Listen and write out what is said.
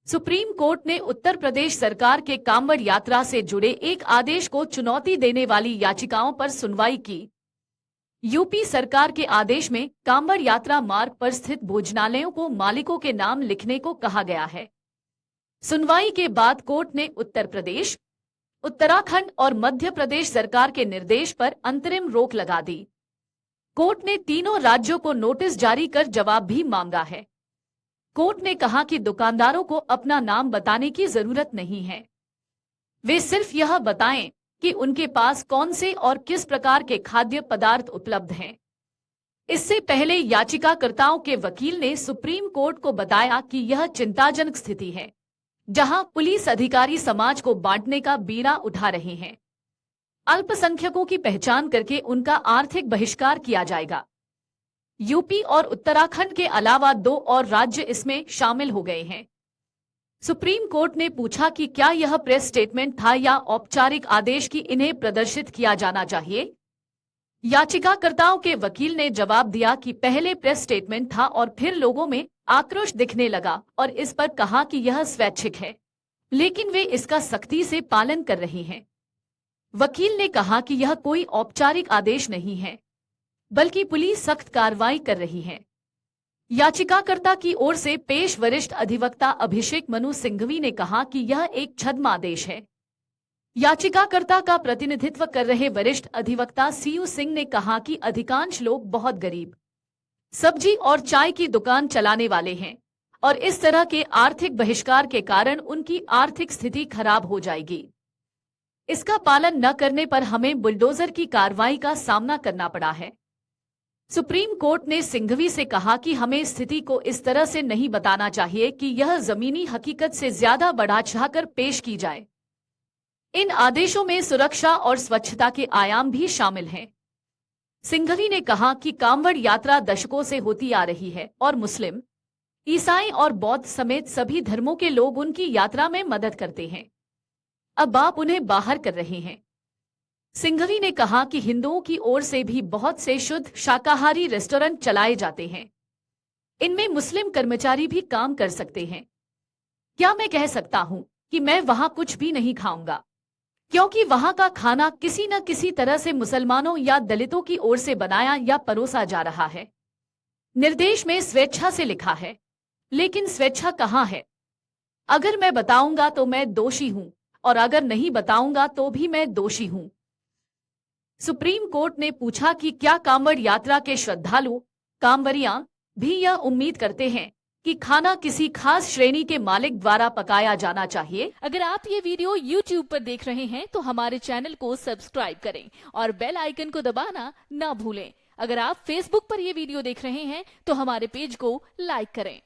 Supreme court ने उत्तर प्रदेश सरकार के कांवड़ यात्रा से जुड़े एक आदेश को चुनौती देने वाली याचिकाओं पर सुनवाई की। यूपी सरकार के आदेश में कांवड़ यात्रा मार्ग पर स्थित भोजनालयों को मालिकों के नाम लिखने को कहा गया है। सुनवाई के बाद कोर्ट ने उत्तर प्रदेश, उत्तराखंड और मध्य प्रदेश सरकार के निर्देश पर अंतरिम रोक लगा दी। कोर्ट ने तीनों राज्यों को नोटिस जारी कर जवाब भी मांगा है। कोर्ट ने कहा कि दुकानदारों को अपना नाम बताने की जरूरत नहीं है। वे सिर्फ यह बताएं कि उनके पास कौन से और किस प्रकार के खाद्य पदार्थ उपलब्ध हैं। इससे पहले याचिकाकर्ताओं के वकील ने सुप्रीम कोर्ट को बताया कि यह चिंताजनक स्थिति है, जहां पुलिस अधिकारी समाज को बांटने का बीड़ा उठा रहे हैं। अल्पसंख्यकों की पहचान करके उनका आर्थिक बहिष्कार किया जाएगा। यूपी और उत्तराखंड के अलावा 2 और राज्य इसमें शामिल हो गए हैं। सुप्रीम कोर्ट ने पूछा कि क्या यह प्रेस स्टेटमेंट था या औपचारिक आदेश कि इन्हें प्रदर्शित किया जाना चाहिए। याचिकाकर्ताओं के वकील ने जवाब दिया कि पहले प्रेस स्टेटमेंट था और फिर लोगों में आक्रोश दिखने लगा और इस पर कहा कि यह स्वैच्छिक है, लेकिन वे इसका सख्ती से पालन कर रहे हैं। वकील ने कहा कि यह कोई औपचारिक आदेश नहीं है, बल्कि पुलिस सख्त कार्रवाई कर रही है। याचिकाकर्ता की ओर से पेश वरिष्ठ अधिवक्ता अभिषेक मनु सिंघवी ने कहा कि यह एक छद्मादेश है। याचिकाकर्ता का प्रतिनिधित्व कर रहे वरिष्ठ अधिवक्ता सीयू सिंह ने कहा कि अधिकांश लोग बहुत गरीब, सब्जी और चाय की दुकान चलाने वाले हैं और इस तरह के आर्थिक बहिष्कार के कारण उनकी आर्थिक स्थिति खराब हो जाएगी। इसका पालन न करने पर हमें बुलडोजर की कार्रवाई का सामना करना पड़ा है। सुप्रीम कोर्ट ने सिंघवी से कहा कि हमें स्थिति को इस तरह से नहीं बताना चाहिए कि यह जमीनी हकीकत से ज्यादा बढ़ा चढ़ाकर पेश की जाए। इन आदेशों में सुरक्षा और स्वच्छता के आयाम भी शामिल हैं। सिंघवी ने कहा कि कांवड़ यात्रा दशकों से होती आ रही है और मुस्लिम, ईसाई और बौद्ध समेत सभी धर्मों के लोग उनकी यात्रा में मदद करते हैं। अब आप उन्हें बाहर कर रहे हैं। सिंघवी ने कहा कि हिंदुओं की ओर से भी बहुत से शुद्ध शाकाहारी रेस्टोरेंट चलाए जाते हैं। इनमें मुस्लिम कर्मचारी भी काम कर सकते हैं। क्या मैं कह सकता हूं कि मैं वहां कुछ भी नहीं खाऊंगा, क्योंकि वहां का खाना किसी न किसी तरह से मुसलमानों या दलितों की ओर से बनाया या परोसा जा रहा है। निर्देश में स्वेच्छा से लिखा है, लेकिन स्वेच्छा कहाँ है? अगर मैं बताऊंगा तो मैं दोषी हूं और अगर नहीं बताऊंगा तो भी मैं दोषी हूं। सुप्रीम कोर्ट ने पूछा कि क्या कांवड़ यात्रा के श्रद्धालु, कांवड़ियां भी यह उम्मीद करते हैं कि खाना किसी खास श्रेणी के मालिक द्वारा पकाया जाना चाहिए। अगर आप ये वीडियो YouTube पर देख रहे हैं तो हमारे चैनल को सब्सक्राइब करें और बेल आइकन को दबाना ना भूलें। अगर आप Facebook पर ये वीडियो देख रहे हैं तो हमारे पेज को लाइक करें।